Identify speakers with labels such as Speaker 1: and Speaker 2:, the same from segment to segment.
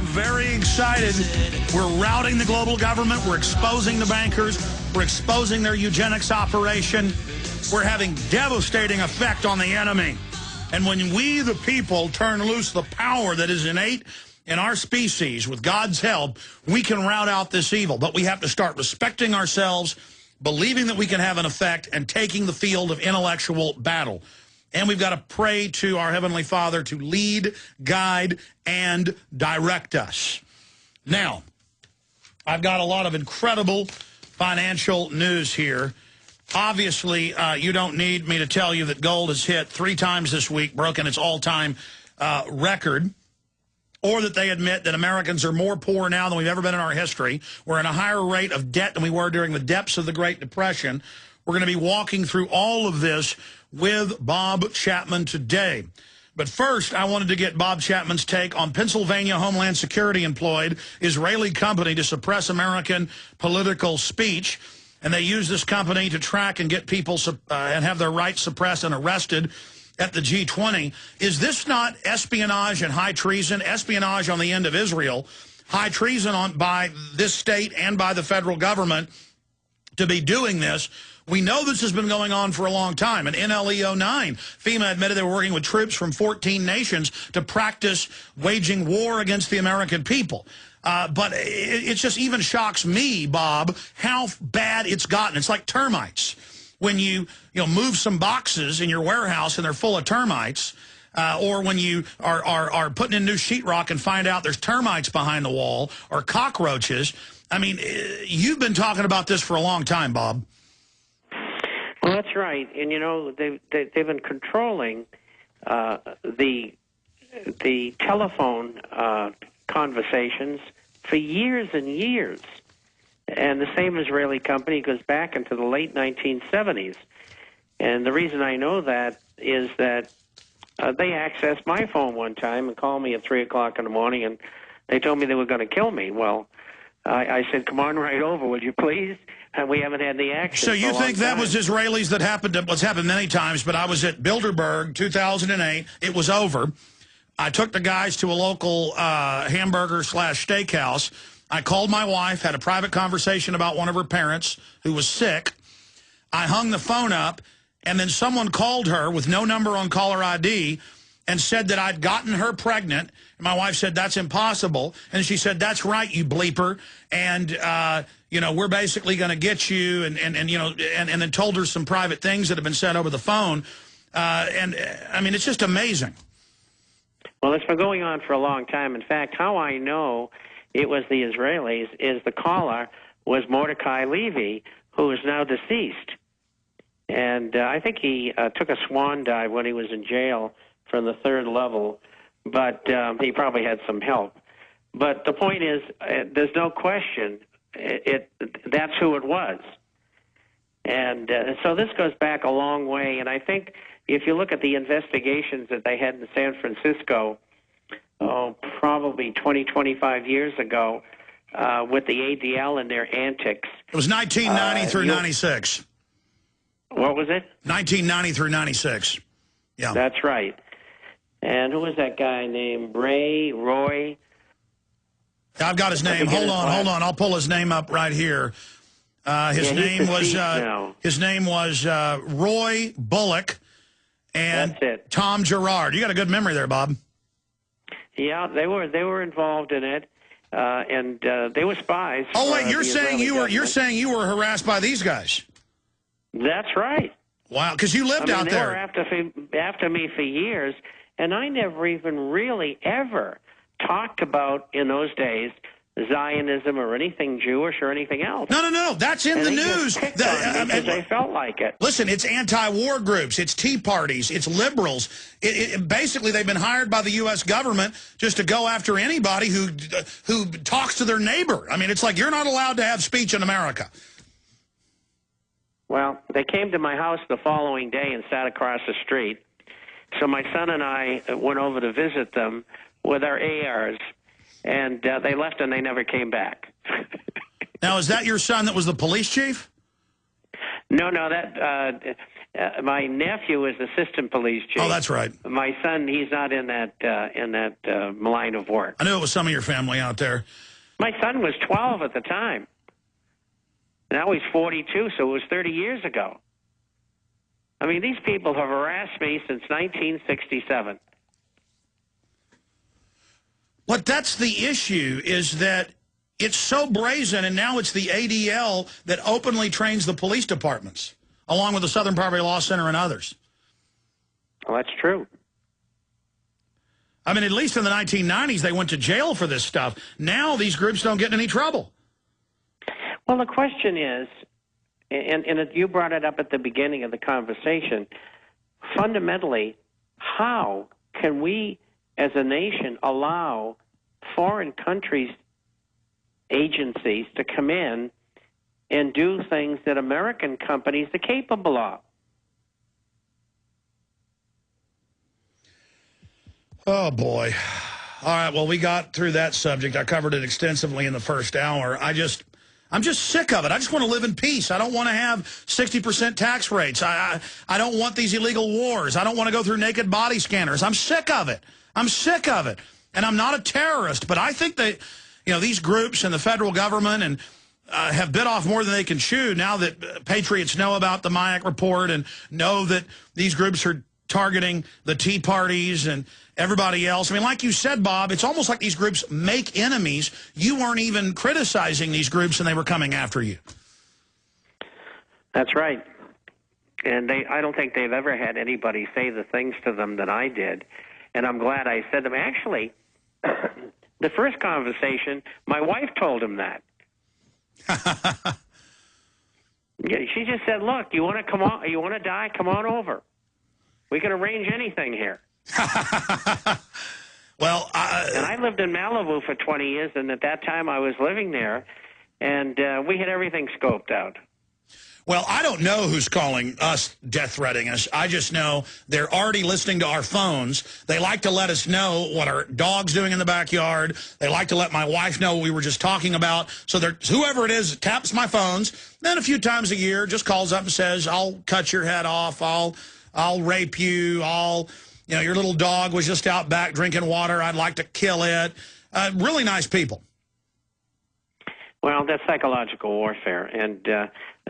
Speaker 1: am very excited. We're routing the global government. We're exposing the bankers. We're exposing their eugenics operation. We're having devastating effect on the enemy. And when we, the people, turn loose the power that is innate in our species, with God's help, we can rout out this evil. But we have to start respecting ourselves, believing that we can have an effect, and taking the field of intellectual battle. And we've got to pray to our Heavenly Father to lead, guide, and direct us. Now, I've got a lot of incredible financial news here. Obviously, you don't need me to tell you that gold has hit 3 times this week, broken its all-time record, or that they admit that Americans are more poor now than we've ever been in our history. We're in a higher rate of debt than we were during the depths of the Great Depression. We're going to be walking through all of this with Bob Chapman today. But first, I wanted to get Bob Chapman's take on Pennsylvania Homeland Security employed Israeli company to suppress American political speech. And they use this company to track and get people and have their rights suppressed and arrested at the G20. Is this not espionage and high treason? Espionage on the end of Israel, high treason by this state and by the federal government to be doing this. We know this has been going on for a long time. In NLE 09, FEMA admitted they were working with troops from 14 nations to practice waging war against the American people. But it just even shocks me, Bob, how bad it's gotten. It's like termites. When you move some boxes in your warehouse and they're full of termites, or when you are putting in new sheetrock and find out there's termites behind the wall, or cockroaches. I mean, you've been talking about this for a long time, Bob.
Speaker 2: Well, that's right. And, they've been controlling the telephone conversations for years and years. And the same Israeli company goes back into the late 1970s. And the reason I know that is that they accessed my phone one time and called me at 3 o'clock in the morning, and they told me they were going to kill me. Well, I said, come on right over, would you please? And we haven't had the action.
Speaker 1: So you think that was Israelis that happened? What's happened many times, but I was at Bilderberg, 2008. It was over. I took the guys to a local hamburger/steakhouse. I called my wife, had a private conversation about one of her parents who was sick. I hung the phone up, and then someone called her with no number on caller ID and said that I'd gotten her pregnant. And my wife said, that's impossible. And she said, that's right, you bleeper. And, we're basically going to get you, and then told her some private things that have been said over the phone. I mean, it's just amazing.
Speaker 2: Well, it's been going on for a long time. In fact, how I know it was the Israelis is the caller was Mordecai Levy, who is now deceased. And I think he took a swan dive when he was in jail from the 3rd level, but he probably had some help. But the point is, there's no question, that's who it was. And so this goes back a long way, and I think if you look at the investigations that they had in San Francisco, probably 20, 25 years ago, with the ADL and their antics.
Speaker 1: It was 1990 through 96.
Speaker 2: What was it?
Speaker 1: 1990 through 96. Yeah.
Speaker 2: That's right. And who was that guy named Roy?
Speaker 1: I've got his name. Hold on. I'll pull his name up right here. His name was Roy Bullock and Tom Gerard. You got a good memory there, Bob.
Speaker 2: Yeah, they were involved in it, and they were spies.
Speaker 1: Oh wait, you're saying you were harassed by these guys?
Speaker 2: That's right.
Speaker 1: Wow, because you lived out there.
Speaker 2: They were after me for years, and I never even really ever talked about in those days Zionism or anything Jewish or anything else.
Speaker 1: No. That's in the news.
Speaker 2: Because they felt like it.
Speaker 1: Listen, it's anti-war groups, it's Tea Parties, it's liberals. Basically, they've been hired by the U.S. government just to go after anybody who talks to their neighbor. I mean, it's like you're not allowed to have speech in America.
Speaker 2: Well, they came to my house the following day and sat across the street. So my son and I went over to visit them with our ARs. And they left and they never came back.
Speaker 1: Now, is that your son that was the police chief?
Speaker 2: No, that my nephew is assistant police chief.
Speaker 1: Oh, that's right.
Speaker 2: My son, he's not in that line of work.
Speaker 1: I knew it was some of your family out there.
Speaker 2: My son was 12 at the time. Now he's 42, so it was 30 years ago. I mean, these people have harassed me since 1967.
Speaker 1: But that's the issue, is that it's so brazen, and now it's the ADL that openly trains the police departments, along with the Southern Poverty Law Center and others.
Speaker 2: Well, that's true.
Speaker 1: I mean, at least in the 1990s, they went to jail for this stuff. Now these groups don't get in any trouble.
Speaker 2: Well, the question is, and you brought it up at the beginning of the conversation, fundamentally, how can we as a nation allow foreign countries' agencies to come in and do things that American companies are capable of?
Speaker 1: Oh, boy. All right, well, we got through that subject. I covered it extensively in the first hour. I'm just sick of it. I just want to live in peace. I don't want to have 60% tax rates. I don't want these illegal wars. I don't want to go through naked body scanners. I'm sick of it. I'm sick of it. And I'm not a terrorist, but I think that, you know, these groups and the federal government and have bit off more than they can chew now that patriots know about the Mayak report and know that these groups are targeting the Tea Parties and everybody else. I mean, like you said, Bob, it's almost like these groups make enemies. You weren't even criticizing these groups and they were coming after you.
Speaker 2: That's right. And I don't think they've ever had anybody say the things to them that I did. And I'm glad I said them. Actually, the first conversation, my wife told him that. Yeah, she just said, "Look, you want to come on? You want to die? Come on over. We can arrange anything here."
Speaker 1: Well,
Speaker 2: and I lived in Malibu for 20 years, and at that time I was living there, and we had everything scoped out.
Speaker 1: Well, I don't know who's calling us, death threatening us. I just know they're already listening to our phones. They like to let us know what our dog's doing in the backyard. They like to let my wife know what we were just talking about. So whoever it is taps my phones, then a few times a year just calls up and says, "I'll cut your head off. I'll rape you. You know, your little dog was just out back drinking water. I'd like to kill it." Really nice people.
Speaker 2: Well, that's psychological warfare, and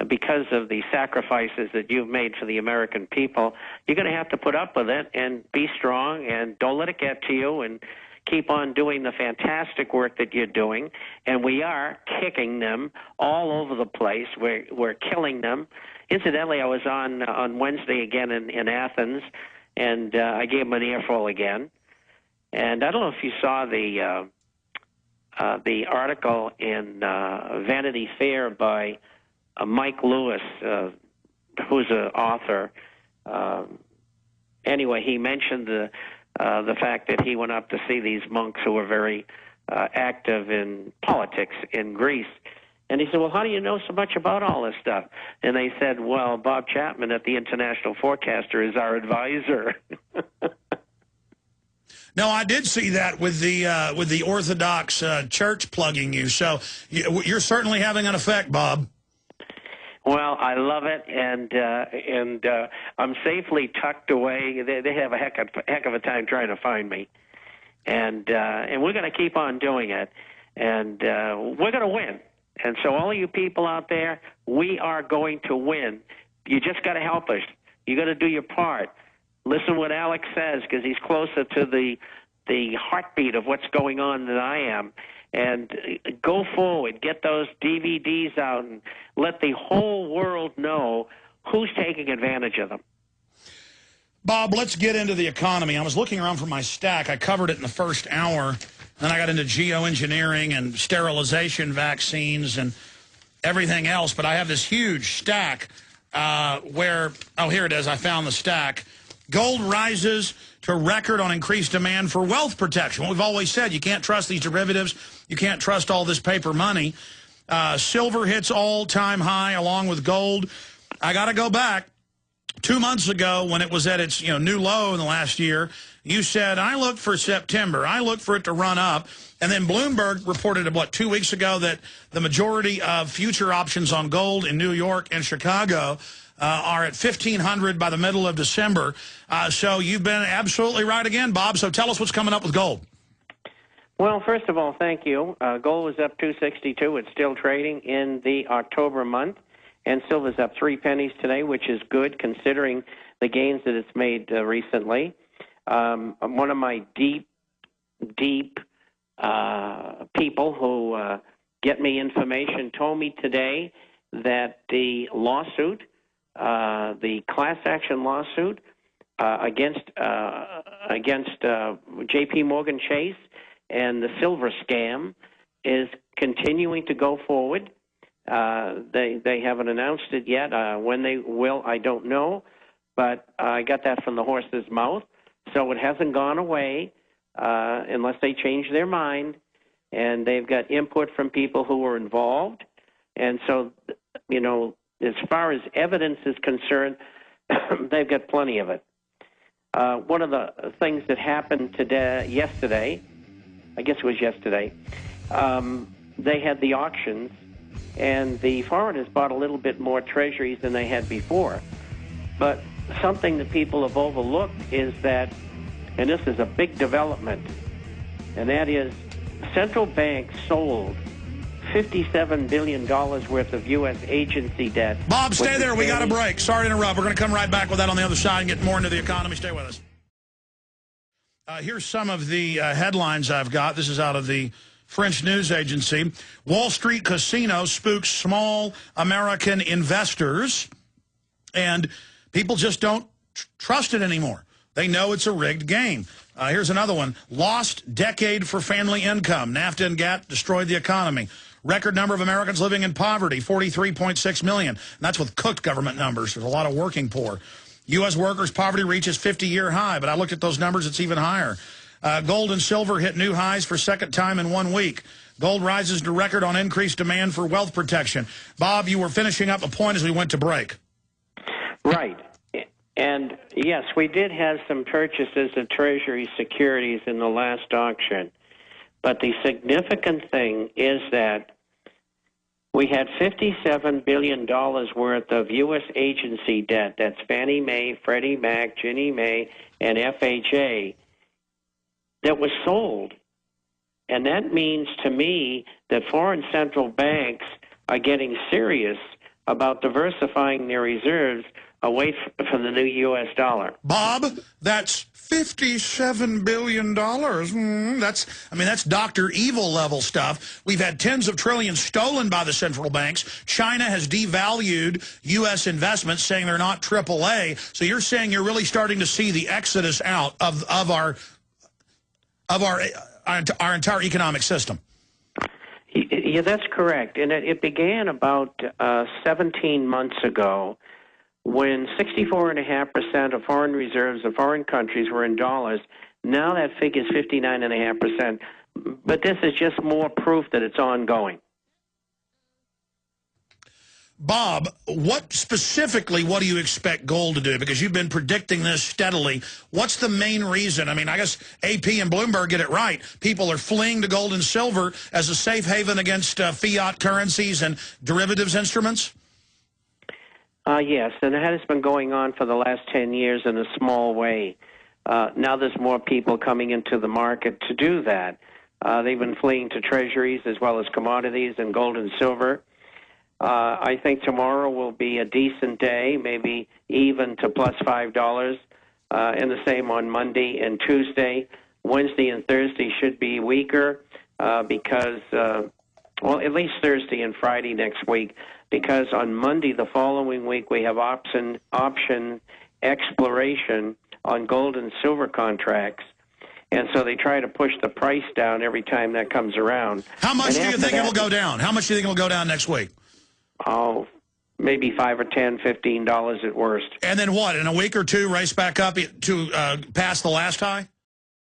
Speaker 2: because of the sacrifices that you've made for the American people, you're going to have to put up with it and be strong and don't let it get to you and keep on doing the fantastic work that you're doing. And we are kicking them all over the place. We're killing them. Incidentally, I was on Wednesday again in Athens, and I gave them an earful again. And I don't know if you saw the article in Vanity Fair by Mike Lewis, who's an author. Anyway, he mentioned the fact that he went up to see these monks who were very active in politics in Greece. And he said, "Well, how do you know so much about all this stuff?" And they said, "Well, Bob Chapman at the International Forecaster is our advisor."
Speaker 1: No, I did see that with the Orthodox Church plugging you. So you're certainly having an effect, Bob.
Speaker 2: Well, I love it, and I'm safely tucked away. They have a heck of a time trying to find me, and we're going to keep on doing it, and we're going to win. And so, all of you people out there, we are going to win. You just got to help us. You got to do your part. Listen what Alex says, because he's closer to the heartbeat of what's going on than I am. And go forward, get those DVDs out, and let the whole world know who's taking advantage of them.
Speaker 1: Bob, let's get into the economy. I was looking around for my stack. I covered it in the first hour. Then I got into geoengineering and sterilization vaccines and everything else. But I have this huge stack where, oh, here it is. I found the stack. Gold rises to record on increased demand for wealth protection. We've always said you can't trust these derivatives. You can't trust all this paper money. Silver hits all-time high along with gold. I got to go back. 2 months ago, when it was at its new low in the last year, you said, I look for September. I look for it to run up. And then Bloomberg reported, 2 weeks ago, that the majority of future options on gold in New York and Chicago are at 1,500 by the middle of December. So you've been absolutely right again, Bob. So tell us what's coming up with gold.
Speaker 2: Well, first of all, thank you. Gold was up 262. It's still trading in the October month. And silver's up 3 pennies today, which is good considering the gains that it's made recently. One of my deep people who get me information told me today that the lawsuit, the class action lawsuit against J.P. Morgan Chase and the silver scam is continuing to go forward. They haven't announced it yet. When they will, I don't know. But I got that from the horse's mouth. So it hasn't gone away unless they change their mind. And they've got input from people who were involved. And so, you know, as far as evidence is concerned, they've got plenty of it. One of the things that happened yesterday, I guess it was yesterday, they had the auctions, and the foreigners bought a little bit more treasuries than they had before. But something that people have overlooked is that, and this is a big development, and that is central banks sold $57 billion worth of U.S. agency debt.
Speaker 1: Bob, stay there. We got a break. Sorry to interrupt. We're going to come right back with that on the other side and get more into the economy. Stay with us. Here's some of the headlines I've got. This is out of the French news agency. Wall Street casino spooks small American investors, and people just don't trust it anymore. They know it's a rigged game. Here's another one. Lost decade for family income. NAFTA and GATT destroyed the economy. Record number of Americans living in poverty, 43.6 million. And that's with cooked government numbers. There's a lot of working poor. U.S. workers' poverty reaches 50-year high, but I looked at those numbers, it's even higher. Gold and silver hit new highs for second time in 1 week. Gold rises to record on increased demand for wealth protection. Bob, you were finishing up a point as we went to break.
Speaker 2: Right. And, yes, we did have some purchases of Treasury securities in the last auction. But the significant thing is that we had $57 billion worth of U.S. agency debt. That's Fannie Mae, Freddie Mac, Ginnie Mae, and FHA that was sold. And that means to me that foreign central banks are getting serious about diversifying their reserves away from the new U.S. dollar.
Speaker 1: Bob, that's $57 billion. That's Dr. Evil level stuff. We've had tens of trillions stolen by the central banks. China has devalued U.S. investments, saying they're not AAA. So you're saying you're really starting to see the exodus out of our entire economic system.
Speaker 2: Yeah, that's correct. And it began about 17 months ago, when 64.5% of foreign reserves of foreign countries were in dollars. Now that figure is 59.5%. But this is just more proof that it's ongoing.
Speaker 1: Bob, what do you expect gold to do? Because you've been predicting this steadily. What's the main reason? I mean, I guess AP and Bloomberg get it right. People are fleeing to gold and silver as a safe haven against fiat currencies and derivatives instruments?
Speaker 2: Yes, and that has been going on for the last 10 years in a small way. Now there's more people coming into the market to do that. They've been fleeing to treasuries as well as commodities and gold and silver. I think tomorrow will be a decent day, maybe even to plus $5, and the same on Monday and Tuesday. Wednesday and Thursday should be weaker because, well, at least Thursday and Friday next week, because on Monday the following week we have option exploration on gold and silver contracts. And so they try to push the price down every time that comes around.
Speaker 1: How much do you think it will go down? How much do you think it will go down next week?
Speaker 2: Oh, maybe $5 or $10, $15 at worst.
Speaker 1: And then what? In a week or two, race back up to past the last high?